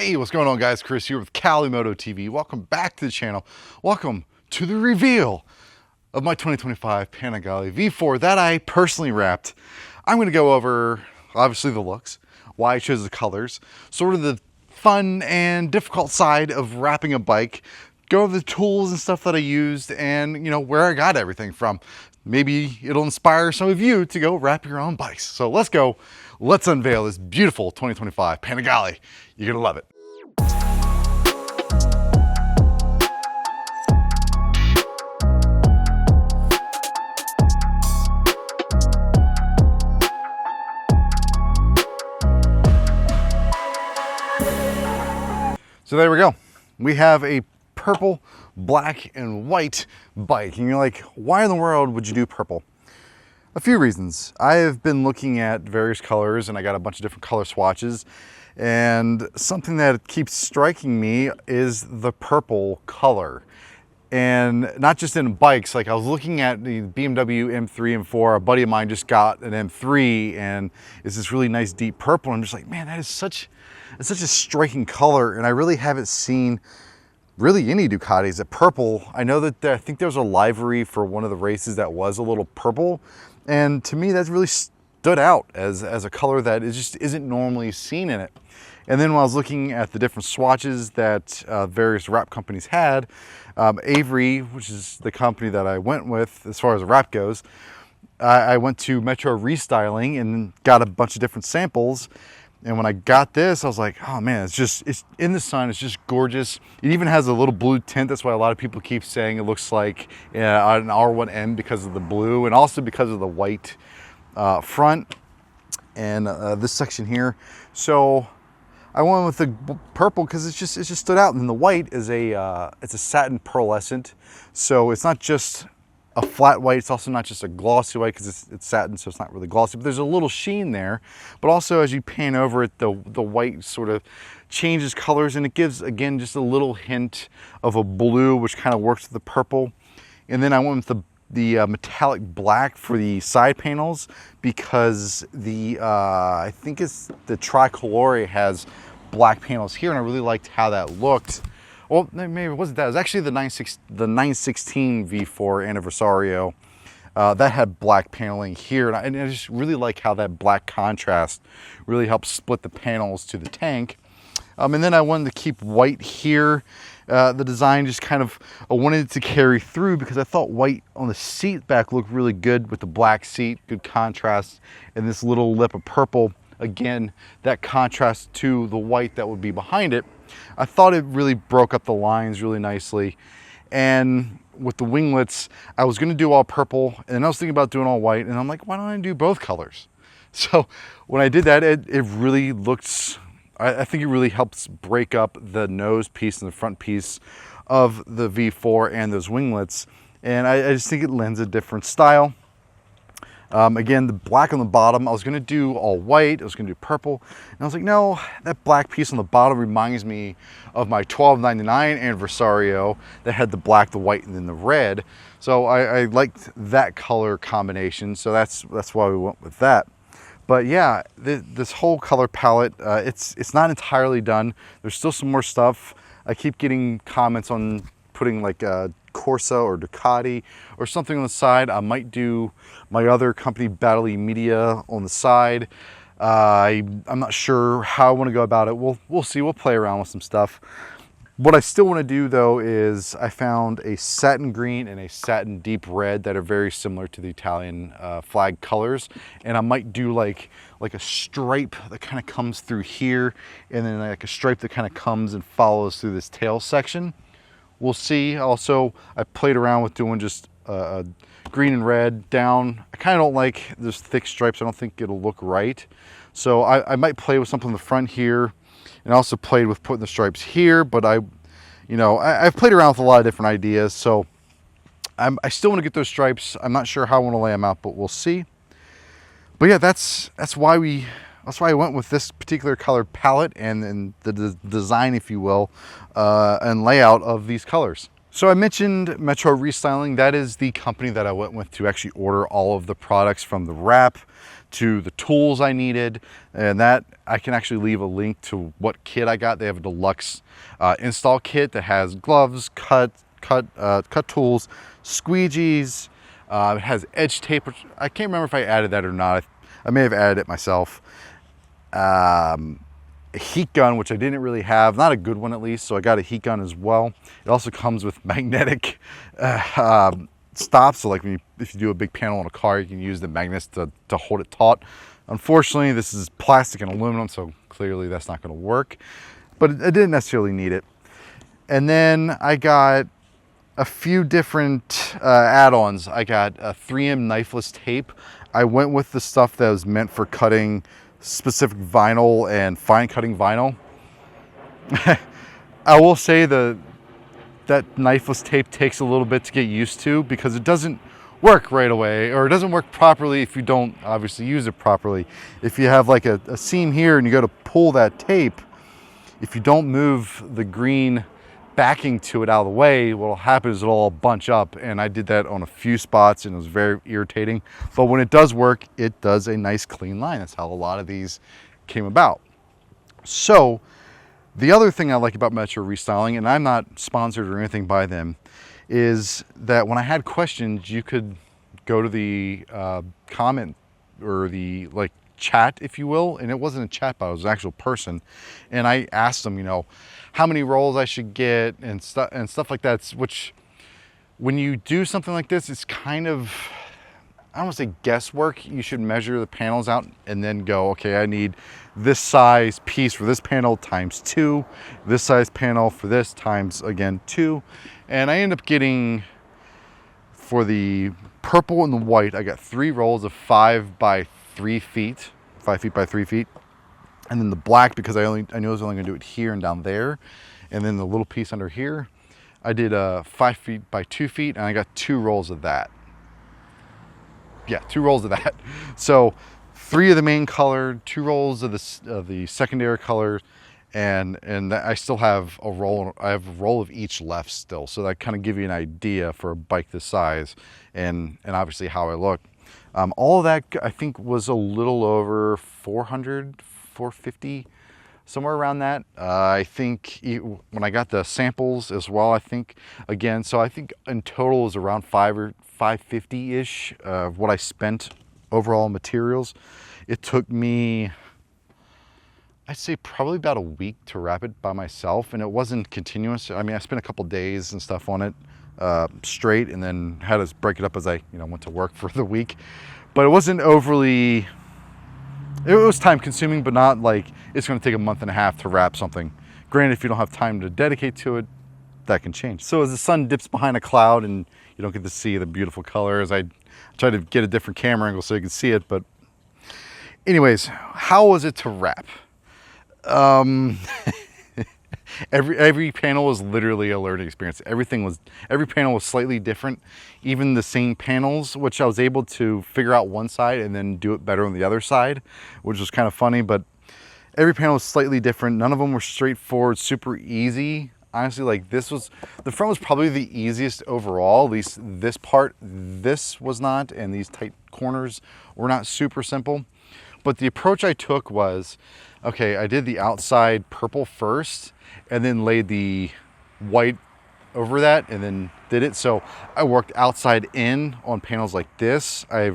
Hey, what's going on, guys? Chris here with Calimoto TV. Welcome back to the channel. Welcome to the reveal of my 2025 Panigale V4 that I personally wrapped. I'm going to go over, obviously, the looks, why I chose the colors, sort of the fun and difficult side of wrapping a bike, go over the tools and stuff that I used, and where I got everything from. Maybe it'll inspire some of you to go wrap your own bikes. So let's go. Let's unveil this beautiful 2025 Panigale. You're gonna love it. So there we go. We have a purple, black, and white bike. And you're like, why in the world would you do purple? A few reasons. I have been looking at various colors and I got a bunch of different color swatches. And something that keeps striking me is the purple color. And not just in bikes, like I was looking at the BMW M3 M4, a buddy of mine just got an M3 and it's this really nice deep purple. I'm just like, man, that is such a striking color. And I really haven't seen really any Ducatis at purple. I know that I think there was a livery for one of the races that was a little purple. And to me, that really stood out as a color that just isn't normally seen in it. And then when I was looking at the different swatches that various wrap companies had, Avery, which is the company that I went with as far as the wrap goes, I went to Metro Restyling and got a bunch of different samples. And when I got this, I was like, oh man, it's in the sun, it's just gorgeous. It even has a little blue tint. That's why a lot of people keep saying it looks like an R1M because of the blue and also because of the white front and this section here. So I went with the purple because it just stood out. And the white is it's a satin pearlescent. So it's not just a flat white, it's also not just a glossy white because it's satin, so it's not really glossy, but there's a little sheen there. But also as you pan over it, the white sort of changes colors and it gives, again, just a little hint of a blue, which kind of works with the purple. And then I went with the metallic black for the side panels because I think it's the Tricolore has black panels here, and I really liked how that looked. Well, maybe it wasn't that. It was actually the 916 V4 Anniversario that had black paneling here, and I just really like how that black contrast really helps split the panels to the tank. And then I wanted to keep white here. The design just kind of, I wanted it to carry through because I thought white on the seat back looked really good with the black seat, good contrast, and this little lip of purple. Again, that contrast to the white that would be behind it. I thought it really broke up the lines really nicely. And with the winglets, I was going to do all purple, and I was thinking about doing all white, and I'm like, why don't I do both colors? So when I did that, it really looks, I think it really helps break up the nose piece and the front piece of the V4 and those winglets. And I just think it lends a different style. Again, the black on the bottom, I was going to do all white, I was going to do purple, and I was like, no, that black piece on the bottom reminds me of my 1299 Anniversario that had the black, the white, and then the red. So I liked that color combination, so that's why we went with that. But yeah, this whole color palette, it's not entirely done. There's still some more stuff. I keep getting comments on putting like a Corsa or Ducati or something on the side. I might do my other company, Battle Media, on the side. I'm not sure how I want to go about it. We'll see. We'll play around with some stuff. What I still want to do though is I found a satin green and a satin deep red that are very similar to the Italian flag colors, and I might do like a stripe that kind of comes through here, and then like a stripe that kind of comes and follows through this tail section. We'll see. Also, I played around with doing just green and red down. I kind of don't like those thick stripes. I don't think it'll look right. So I might play with something in the front here, and also played with putting the stripes here. But I've played around with a lot of different ideas. So I still want to get those stripes. I'm not sure how I want to lay them out, but we'll see. But yeah, that's why I went with this particular color palette and the design, if you will, and layout of these colors. So I mentioned Metro Restyling. That is the company that I went with to actually order all of the products from the wrap. to the tools I needed, and that I can actually leave a link to what kit I got. They have a deluxe install kit that has gloves, cut tools, squeegees. It has edge tape, which I can't remember if I added that or not. I may have added it myself. A heat gun, which I didn't really have, not a good one at least, so I got a heat gun as well. It also comes with magnetic stops, so like if you do a big panel on a car, you can use the magnets to hold it taut. Unfortunately, this is plastic and aluminum, so clearly that's not going to work, but I didn't necessarily need it. And then I got a few different add-ons. I got a 3M knifeless tape. I went with the stuff that was meant for cutting specific vinyl and fine cutting vinyl. I will say that knifeless tape takes a little bit to get used to because it doesn't work right away, or it doesn't work properly if you don't obviously use it properly. If you have like a seam here and you go to pull that tape, if you don't move the green backing to it out of the way, what'll happen is it'll all bunch up, and I did that on a few spots and it was very irritating. But when it does work, it does a nice clean line. That's how a lot of these came about. So the other thing I like about Metro Restyling, and I'm not sponsored or anything by them, is that when I had questions, you could go to the comment or the chat, if you will, and it wasn't a chat bot, it was an actual person, and I asked them, how many rolls I should get and stuff like that, which when you do something like this, it's kind of, I don't want to say guesswork. You should measure the panels out and then go, okay, I need this size piece for this panel times 2, this size panel for this times, again, 2. And I end up getting, for the purple and the white, I got 3 rolls of 5 by 3 feet, 5 feet by 3 feet. And then the black, because I knew I was only gonna do it here and down there. And then the little piece under here, I did 5 feet by 2 feet, and I got 2 rolls of that. Yeah, 2 rolls of that. So 3 of the main color, 2 rolls of the secondary color, and I still have a roll. I have a roll of each left still. So that kind of give you an idea for a bike this size, and obviously how I look. All of that I think was a little over 400, 450, somewhere around that. I think when I got the samples as well, I think again, so I think in total is around 550-ish of what I spent overall materials. It took me, I'd say probably about a week to wrap it by myself, and it wasn't continuous. I mean, I spent a couple days and stuff on it straight, and then had to break it up as I went to work for the week. But it wasn't overly, it was time consuming, but not like it's going to take a month and a half to wrap something. Granted, if you don't have time to dedicate to it, that can change. So as the sun dips behind a cloud and you don't get to see the beautiful colors, I tried to get a different camera angle so you can see it. But anyways, how was it to wrap? Every panel was literally a learning experience. Every panel was slightly different. Even the same panels, which I was able to figure out one side and then do it better on the other side, which was kind of funny, but every panel was slightly different. None of them were straightforward, super easy. Honestly, the front was probably the easiest overall, at least this part. This was not, and these tight corners were not super simple. But the approach I took was, okay, I did the outside purple first, and then laid the white over that, and then did it. So I worked outside in on panels like this. I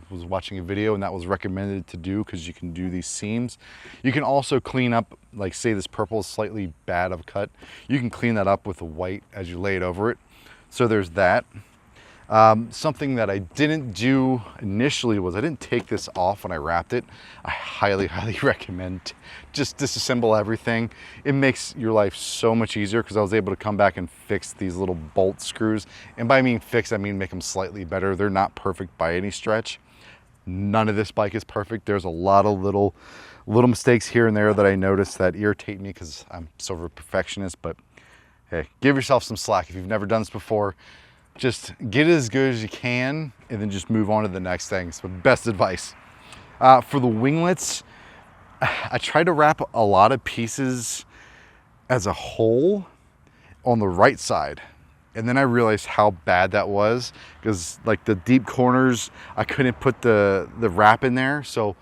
was watching a video, and that was recommended to do because you can do these seams. You can also clean up, like say this purple is slightly bad of a cut. You can clean that up with the white as you lay it over it. So there's that. Something that I didn't do initially was I didn't take this off when I wrapped it. I highly, highly recommend just disassemble everything. It makes your life so much easier because I was able to come back and fix these little bolt screws. And by mean fix, I mean make them slightly better. They're not perfect by any stretch. None of this bike is perfect. There's a lot of little mistakes here and there that I noticed that irritate me because I'm sort of a perfectionist. But hey, give yourself some slack if you've never done this before. Just get it as good as you can and then just move on to the next thing. It's the best advice. For the winglets, I tried to wrap a lot of pieces as a whole on the right side. And then I realized how bad that was, because like the deep corners, I couldn't put the wrap in there. So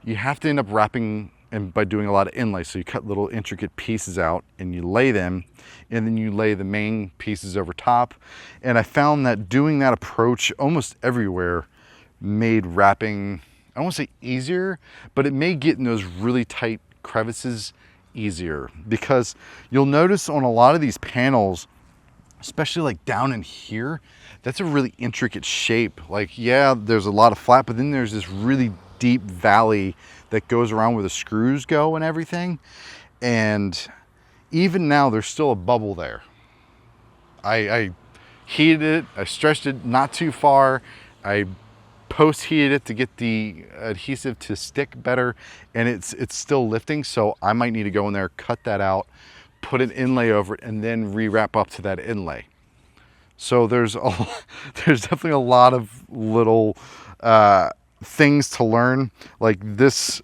you have to end up wrapping, and by doing a lot of inlay. So you cut little intricate pieces out and you lay them, and then you lay the main pieces over top. And I found that doing that approach almost everywhere made wrapping, I don't want to say easier, but it made getting those really tight crevices easier, because you'll notice on a lot of these panels, especially like down in here, that's a really intricate shape. Like, yeah, there's a lot of flat, but then there's this really deep valley that goes around where the screws go and everything. And even now there's still a bubble there. I heated it, I stretched it not too far, I post heated it to get the adhesive to stick better, and it's still lifting. So I might need to go in there, cut that out, put an inlay over it, and then re-wrap up to that inlay. So there's definitely a lot of little things to learn. Like this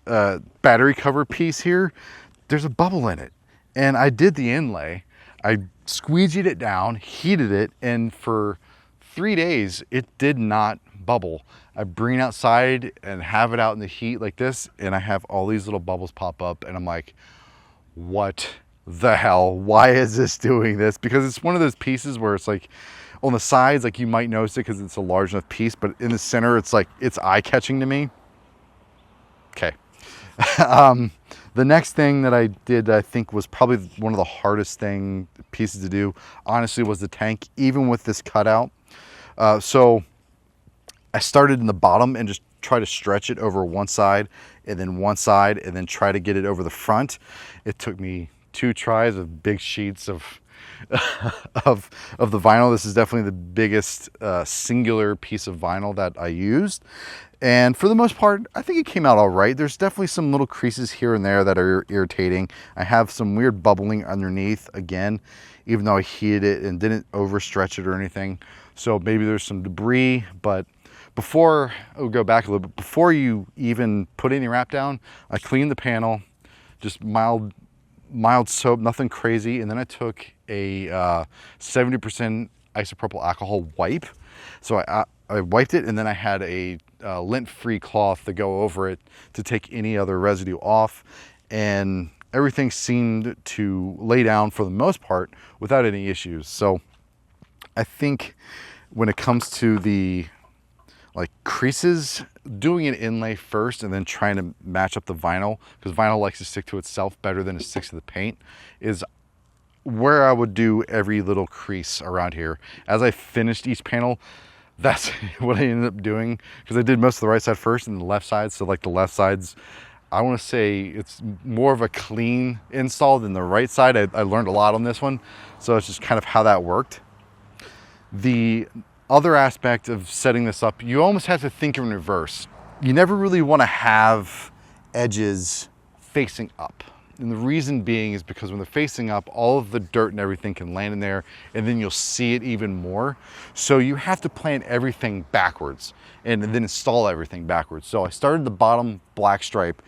battery cover piece here, there's a bubble in it, and I did the inlay, I squeegeed it down, heated it, and for 3 days it did not bubble. I bring it outside and have it out in the heat like this, and I have all these little bubbles pop up, and I'm like, what the hell? Why is this doing this? Because it's one of those pieces where it's like on the sides, like you might notice it because it's a large enough piece, but in the center, it's like, it's eye-catching to me. Okay. The next thing that I did, I think was probably one of the hardest pieces to do, honestly, was the tank, even with this cutout. So I started in the bottom and just try to stretch it over one side and then one side, and then try to get it over the front. It took me 2 tries of big sheets of of the vinyl. This is definitely the biggest singular piece of vinyl that I used. And for the most part, I think it came out all right. There's definitely some little creases here and there that are irritating. I have some weird bubbling underneath again, even though I heated it and didn't overstretch it or anything. So maybe there's some debris, but before, I'll go back a little bit, before you even put any wrap down, I cleaned the panel, just mild soap, nothing crazy. And then I took a 70% isopropyl alcohol wipe. So I wiped it, and then I had a lint-free cloth to go over it to take any other residue off. And everything seemed to lay down for the most part without any issues. So I think when it comes to the like creases, doing an inlay first and then trying to match up the vinyl, because vinyl likes to stick to itself better than it sticks to the paint, is where I would do every little crease around here. As I finished each panel, that's what I ended up doing, because I did most of the right side first and the left side. So like the left side's, I want to say it's more of a clean install than the right side. I learned a lot on this one, so it's just kind of how that worked. The other aspect of setting this up, you almost have to think in reverse. You never really want to have edges facing up. And the reason being is because when they're facing up, all of the dirt and everything can land in there, and then you'll see it even more. So you have to plan everything backwards and then install everything backwards. So I started the bottom black stripe,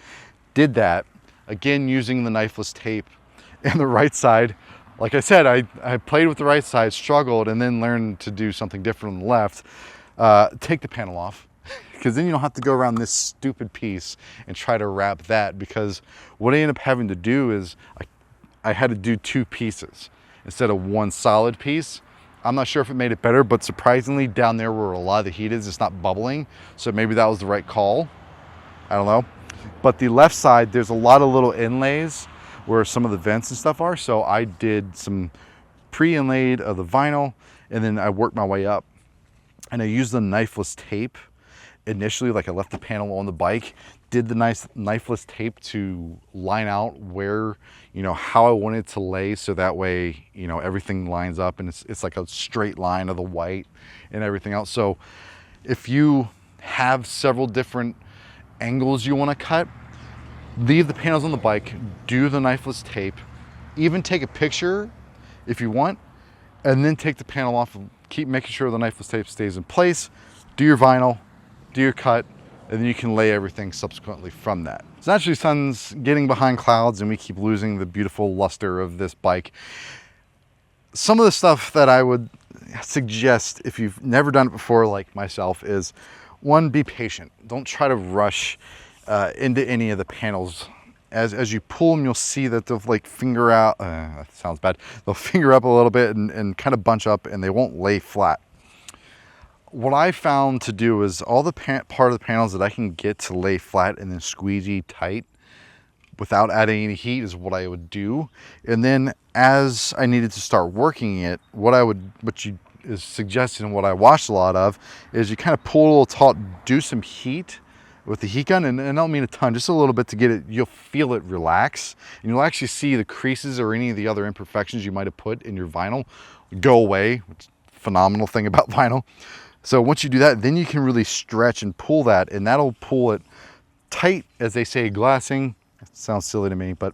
did that, again using the knifeless tape, and the right side, like I said, I played with the right side, struggled, and then learned to do something different on the left. Take the panel off, because then you don't have to go around this stupid piece and try to wrap that, because what I ended up having to do is I had to do 2 pieces instead of one solid piece. I'm not sure if it made it better, but surprisingly down there where a lot of the heat is, it's not bubbling. So maybe that was the right call. I don't know. But the left side, there's a lot of little inlays where some of the vents and stuff are. So I did some pre-inlaid of the vinyl, and then I worked my way up. And I used the knifeless tape initially, like I left the panel on the bike, did the nice knifeless tape to line out where, you know, how I wanted to lay, so that way, you know, everything lines up and it's like a straight line of the white and everything else. So if you have several different angles you want to cut, leave the panels on the bike, do the knifeless tape, even take a picture if you want, and then take the panel off and keep making sure the knifeless tape stays in place, do your vinyl, do your cut, and then you can lay everything subsequently from that. So naturally, sun's getting behind clouds and we keep losing the beautiful luster of this bike. Some of the stuff that I would suggest, if you've never done it before like myself, is one, be patient. Don't try to rush into any of the panels. As you pull them, you'll see that they'll like finger out, that sounds bad, they'll finger up a little bit and kind of bunch up, and they won't lay flat. What I found to do is all the part of the panels that I can get to lay flat and then squeegee tight without adding any heat is what I would do. And then as I needed to start working it, what is suggested and what I watched a lot of is you kind of pull a little taut, do some heat with the heat gun, and I don't mean a ton, just a little bit to get it, you'll feel it relax, and you'll actually see the creases or any of the other imperfections you might have put in your vinyl go away, which is a phenomenal thing about vinyl. So once you do that, then you can really stretch and pull that, and that'll pull it tight, as they say, glassing. It sounds silly to me, but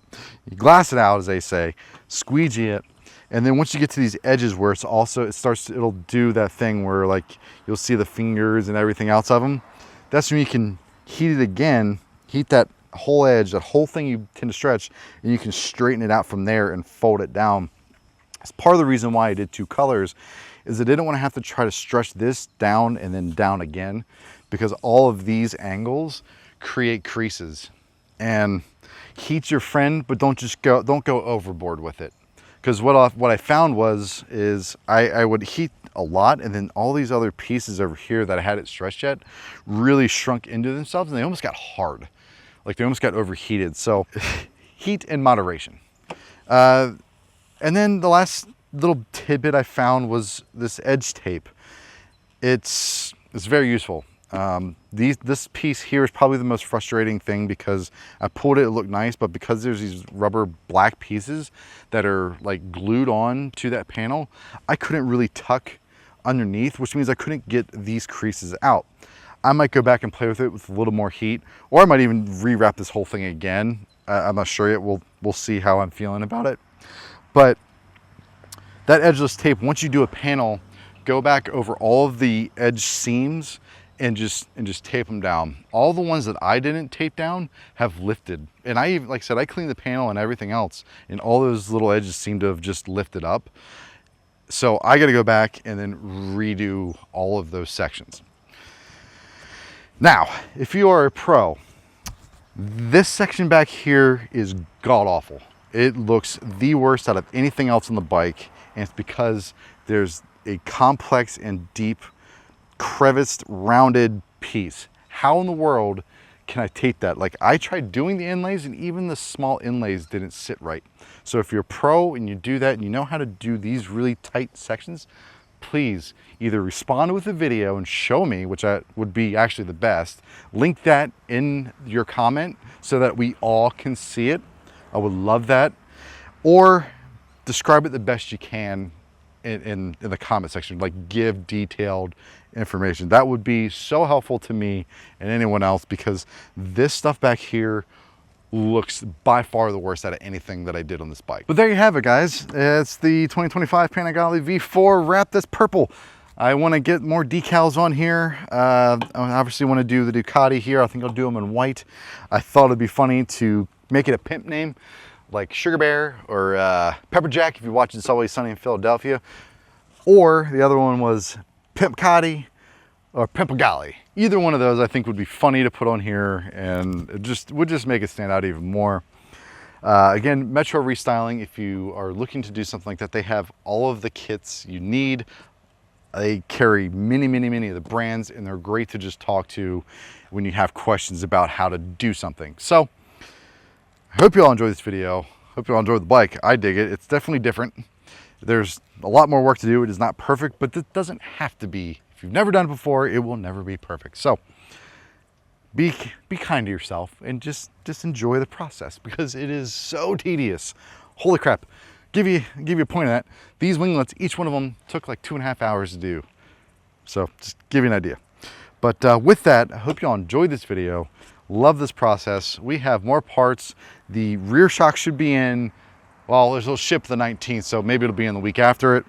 you glass it out, as they say, squeegee it, and then once you get to these edges where it'll do that thing where like you'll see the fingers and everything else of them. That's when you can heat it again, heat that whole edge, that whole thing you tend to stretch, and you can straighten it out from there and fold it down. It's part of the reason why I did two colors, is I didn't want to have to try to stretch this down and then down again, because all of these angles create creases. And heat's your friend, but don't go overboard with it. Because what I found is I would heat a lot, and then all these other pieces over here that I hadn't stretched yet really shrunk into themselves, and they almost got hard, like they almost got overheated. So heat in moderation. And then the last little tidbit I found was this edge tape. It's very useful. This piece here is probably the most frustrating thing, because I pulled it, it looked nice, but because there's these rubber black pieces that are like glued on to that panel, I couldn't really tuck underneath, which means I couldn't get these creases out. I might go back and play with it with a little more heat, or I might even rewrap this whole thing again. I'm not sure yet. We'll see how I'm feeling about it. But that edgeless tape, once you do a panel, go back over all of the edge seams and just tape them down. All the ones that I didn't tape down have lifted. And I even, like I said, I cleaned the panel and everything else, and all those little edges seem to have just lifted up. So I gotta go back and then redo all of those sections. Now, if you are a pro, this section back here is god awful. It looks the worst out of anything else on the bike, and it's because there's a complex and deep creviced rounded piece. How in the world can I tape that? Like, I tried doing the inlays, and even the small inlays didn't sit right. So if you're a pro and you do that and you know how to do these really tight sections, please either respond with a video and show me, which would be actually the best. Link that in your comment so that we all can see it. I would love that. Or describe it the best you can in the comment section, like give detailed information. That would be so helpful to me and anyone else, because this stuff back here looks by far the worst out of anything that I did on this bike. But there you have it, guys. It's the 2025 Panigale V4 wrap that's purple. I want to get more decals on here. I obviously want to do the Ducati here. I think I'll do them in white. I thought it'd be funny to make it a pimp name, like Sugar Bear or Pepper Jack if you watch It's Always Sunny in Philadelphia. Or the other one was Pimp Cotty or Panigale. Either one of those I think would be funny to put on here, and it would just make it stand out even more. Again, Metro Restyling, if you are looking to do something like that, they have all of the kits you need. They carry many of the brands, and they're great to just talk to when you have questions about how to do something. So I hope you all enjoyed this video. Hope you all enjoyed the bike. I dig it. It's definitely different. There's a lot more work to do. It is not perfect, but it doesn't have to be. If you've never done it before, it will never be perfect. So be kind to yourself and just enjoy the process, because it is so tedious. Holy crap. Give you a point of that. These winglets, each one of them took like 2.5 hours to do. So just give you an idea. But with that, I hope you all enjoyed this video. Love this process. We have more parts. The rear shock should be in, well, it'll ship the 19th, so maybe it'll be in the week after it.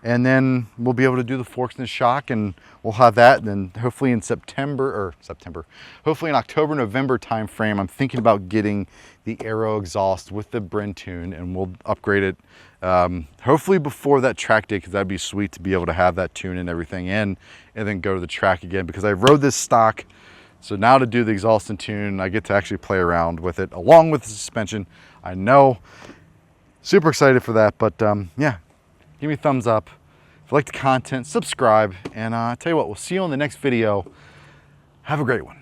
And then we'll be able to do the forks and the shock, and we'll have that. And then hopefully in hopefully in October, November time frame, I'm thinking about getting the Aero exhaust with the Bryn tune, and we'll upgrade it hopefully before that track day, because that'd be sweet to be able to have that tune and everything in, and then go to the track again, because I rode this stock. So now to do the exhaust and tune, I get to actually play around with it along with the suspension. I know, super excited for that. But yeah, give me a thumbs up if you like the content, subscribe, and I tell you what, we'll see you on the next video. Have a great one.